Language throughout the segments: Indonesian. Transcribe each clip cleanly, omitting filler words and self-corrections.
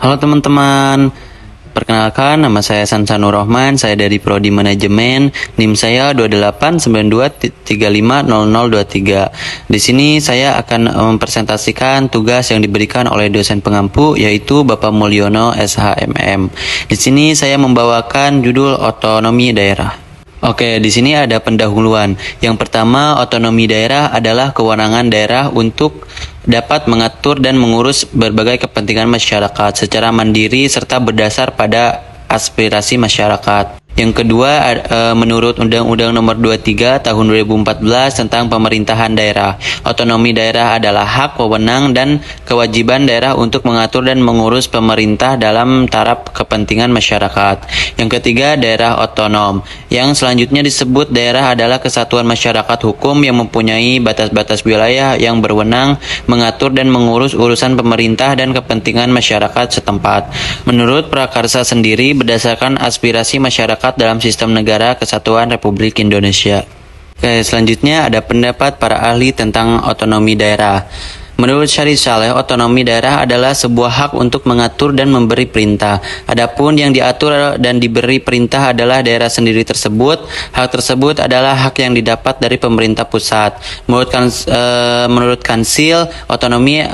Halo teman-teman, perkenalkan nama saya Sansanur Rohman, saya dari Prodi Manajemen, NIM saya 2892350023. Di sini saya akan mempresentasikan tugas yang diberikan oleh dosen pengampu yaitu Bapak Mulyono SHMM. Di sini saya membawakan judul otonomi daerah. Oke, di sini ada pendahuluan. Yang pertama, otonomi daerah adalah kewenangan daerah untuk dapat mengatur dan mengurus berbagai kepentingan masyarakat secara mandiri serta berdasar pada aspirasi masyarakat. Yang kedua, menurut Undang-Undang Nomor 23 Tahun 2014 tentang Pemerintahan Daerah, otonomi daerah adalah hak, wewenang, dan kewajiban daerah untuk mengatur dan mengurus pemerintah dalam taraf kepentingan masyarakat. Yang ketiga, daerah otonom. Yang selanjutnya disebut daerah adalah kesatuan masyarakat hukum yang mempunyai batas-batas wilayah yang berwenang mengatur dan mengurus urusan pemerintah dan kepentingan masyarakat setempat. Menurut Prakarsa sendiri, berdasarkan aspirasi masyarakat dalam sistem negara kesatuan Republik Indonesia. Oke, selanjutnya ada pendapat para ahli tentang otonomi daerah. Menurut Syarif Saleh, otonomi daerah adalah sebuah hak untuk mengatur dan memberi perintah. Adapun yang diatur dan diberi perintah adalah daerah sendiri tersebut. Hak tersebut adalah hak yang didapat dari pemerintah pusat. Menurut Kansil, otonomi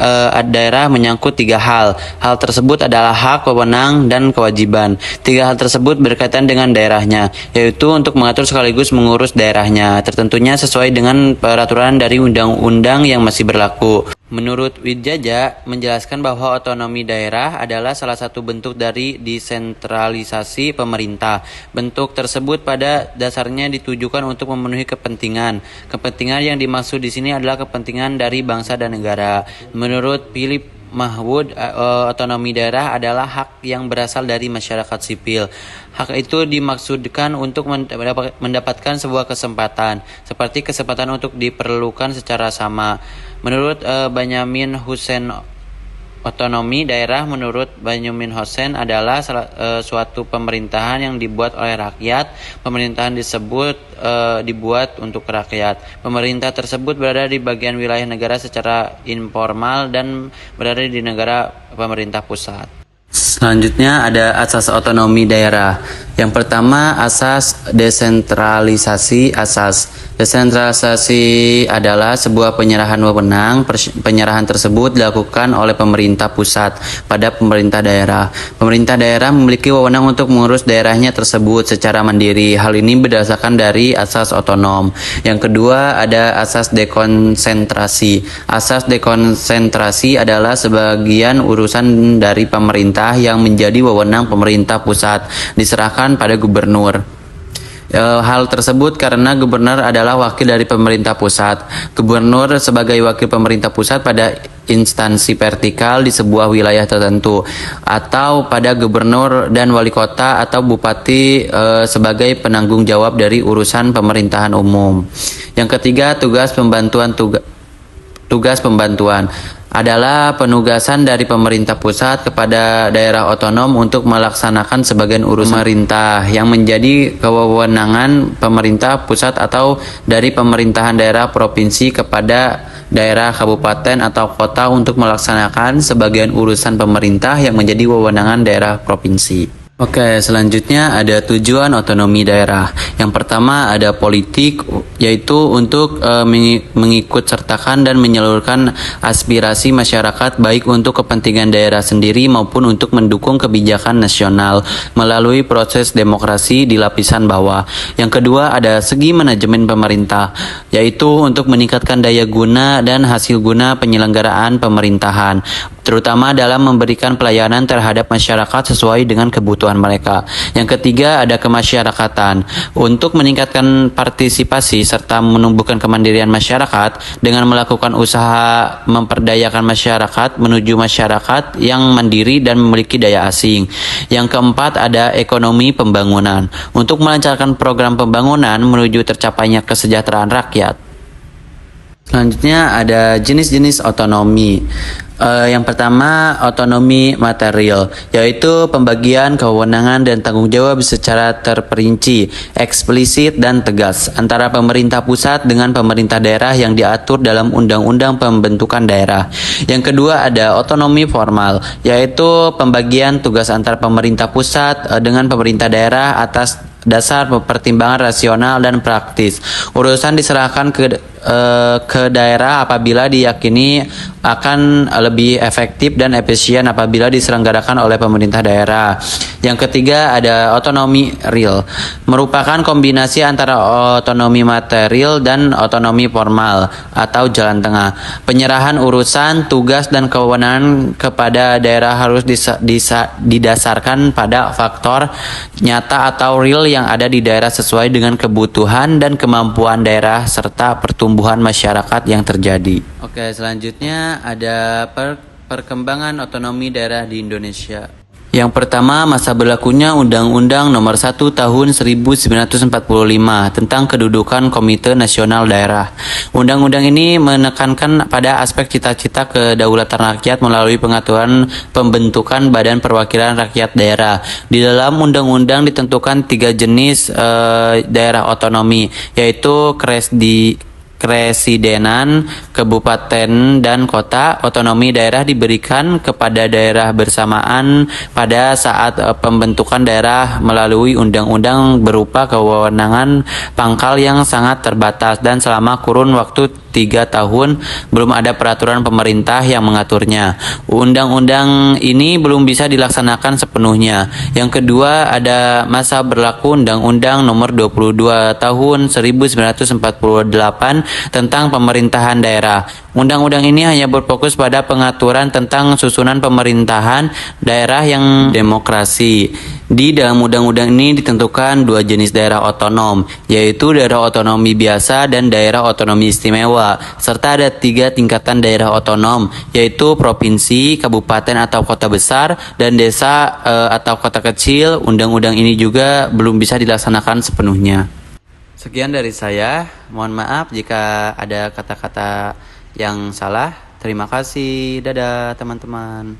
daerah menyangkut tiga hal. Hal tersebut adalah hak, wewenang, dan kewajiban. Tiga hal tersebut berkaitan dengan daerahnya, yaitu untuk mengatur sekaligus mengurus daerahnya, tertentunya sesuai dengan peraturan dari undang-undang yang masih berlaku. Menurut Widjaja, menjelaskan bahwa otonomi daerah adalah salah satu bentuk dari desentralisasi pemerintah. Bentuk tersebut pada dasarnya ditujukan untuk memenuhi kepentingan. Kepentingan yang dimaksud di sini adalah kepentingan dari bangsa dan negara. Menurut Philip Mahwood, otonomi daerah adalah hak yang berasal dari masyarakat sipil. Hak itu dimaksudkan untuk mendapatkan sebuah kesempatan, seperti kesempatan untuk diperlukan secara sama. Menurut Benyamin Hussein, otonomi daerah menurut Benyamin Hussein adalah suatu pemerintahan yang dibuat oleh rakyat. Pemerintahan dibuat untuk rakyat. Pemerintah tersebut berada di bagian wilayah negara secara informal dan berada di negara pemerintah pusat. Selanjutnya ada asas otonomi daerah. Yang pertama, asas desentralisasi. Asas desentralisasi adalah sebuah penyerahan wewenang. Penyerahan tersebut dilakukan oleh pemerintah pusat pada pemerintah daerah. Pemerintah daerah memiliki wewenang untuk mengurus daerahnya tersebut secara mandiri. Hal ini berdasarkan dari asas otonom. Yang kedua, ada asas dekonsentrasi. Asas dekonsentrasi adalah sebagian urusan dari pemerintah yang menjadi wewenang pemerintah pusat diserahkan pada gubernur. Hal tersebut karena gubernur adalah wakil dari pemerintah pusat. Gubernur sebagai wakil pemerintah pusat pada instansi vertikal di sebuah wilayah tertentu, atau pada gubernur dan wali kota atau bupati sebagai penanggung jawab dari urusan pemerintahan umum. Yang ketiga, tugas pembantuan adalah penugasan dari pemerintah pusat kepada daerah otonom untuk melaksanakan sebagian urusan pemerintah yang menjadi kewenangan pemerintah pusat atau dari pemerintahan daerah provinsi kepada daerah kabupaten atau kota untuk melaksanakan sebagian urusan pemerintah yang menjadi wewenangan daerah provinsi. Oke, selanjutnya ada tujuan otonomi daerah. Yang pertama ada politik, yaitu untuk mengikut sertakan dan menyalurkan aspirasi masyarakat baik untuk kepentingan daerah sendiri maupun untuk mendukung kebijakan nasional melalui proses demokrasi di lapisan bawah. Yang kedua ada segi manajemen pemerintah, yaitu untuk meningkatkan daya guna dan hasil guna penyelenggaraan pemerintahan, terutama dalam memberikan pelayanan terhadap masyarakat sesuai dengan kebutuhan mereka. Yang ketiga ada kemasyarakatan, untuk meningkatkan partisipasi serta menumbuhkan kemandirian masyarakat dengan melakukan usaha memperdayakan masyarakat menuju masyarakat yang mandiri dan memiliki daya asing. Yang keempat ada ekonomi pembangunan, untuk melancarkan program pembangunan menuju tercapainya kesejahteraan rakyat. Selanjutnya ada jenis-jenis otonomi. Yang pertama, otonomi material, yaitu pembagian kewenangan dan tanggung jawab secara terperinci, eksplisit, dan tegas antara pemerintah pusat dengan pemerintah daerah yang diatur dalam Undang-Undang Pembentukan Daerah. Yang kedua ada otonomi formal, yaitu pembagian tugas antara pemerintah pusat dengan pemerintah daerah atas dasar pertimbangan rasional dan praktis. Urusan diserahkan ke daerah apabila diyakini akan lebih efektif dan efisien apabila diselenggarakan oleh pemerintah daerah. Yang ketiga ada otonomi real, merupakan kombinasi antara otonomi material dan otonomi formal atau jalan tengah. Penyerahan urusan, tugas, dan kewenangan kepada daerah harus didasarkan pada faktor nyata atau real yang ada di daerah sesuai dengan kebutuhan dan kemampuan daerah serta pertumbuhan masyarakat yang terjadi. Oke, selanjutnya ada perkembangan otonomi daerah di Indonesia. Yang pertama, masa berlakunya Undang-Undang Nomor 1 Tahun 1945 tentang Kedudukan Komite Nasional Daerah. Undang-undang ini menekankan pada aspek cita-cita kedaulatan rakyat melalui pengaturan pembentukan Badan Perwakilan Rakyat Daerah. Di dalam undang-undang ditentukan 3 jenis daerah otonomi, yaitu Kresidenan, kabupaten, dan kota. Otonomi daerah diberikan kepada daerah bersamaan pada saat pembentukan daerah melalui undang-undang berupa kewenangan pangkal yang sangat terbatas dan selama kurun waktu 3 tahun belum ada peraturan pemerintah yang mengaturnya. Undang-undang ini belum bisa dilaksanakan sepenuhnya. Yang kedua ada masa berlaku Undang-Undang Nomor 22 Tahun 1948 tentang pemerintahan daerah. Undang-undang ini hanya berfokus pada pengaturan tentang susunan pemerintahan daerah yang demokrasi. Di dalam undang-undang ini ditentukan 2 jenis daerah otonom, yaitu daerah otonomi biasa dan daerah otonomi istimewa, serta ada 3 tingkatan daerah otonom, yaitu provinsi, kabupaten atau kota besar, dan desa atau kota kecil. Undang-undang ini juga belum bisa dilaksanakan sepenuhnya. Sekian dari saya, mohon maaf jika ada kata-kata yang salah. Terima kasih, dadah teman-teman.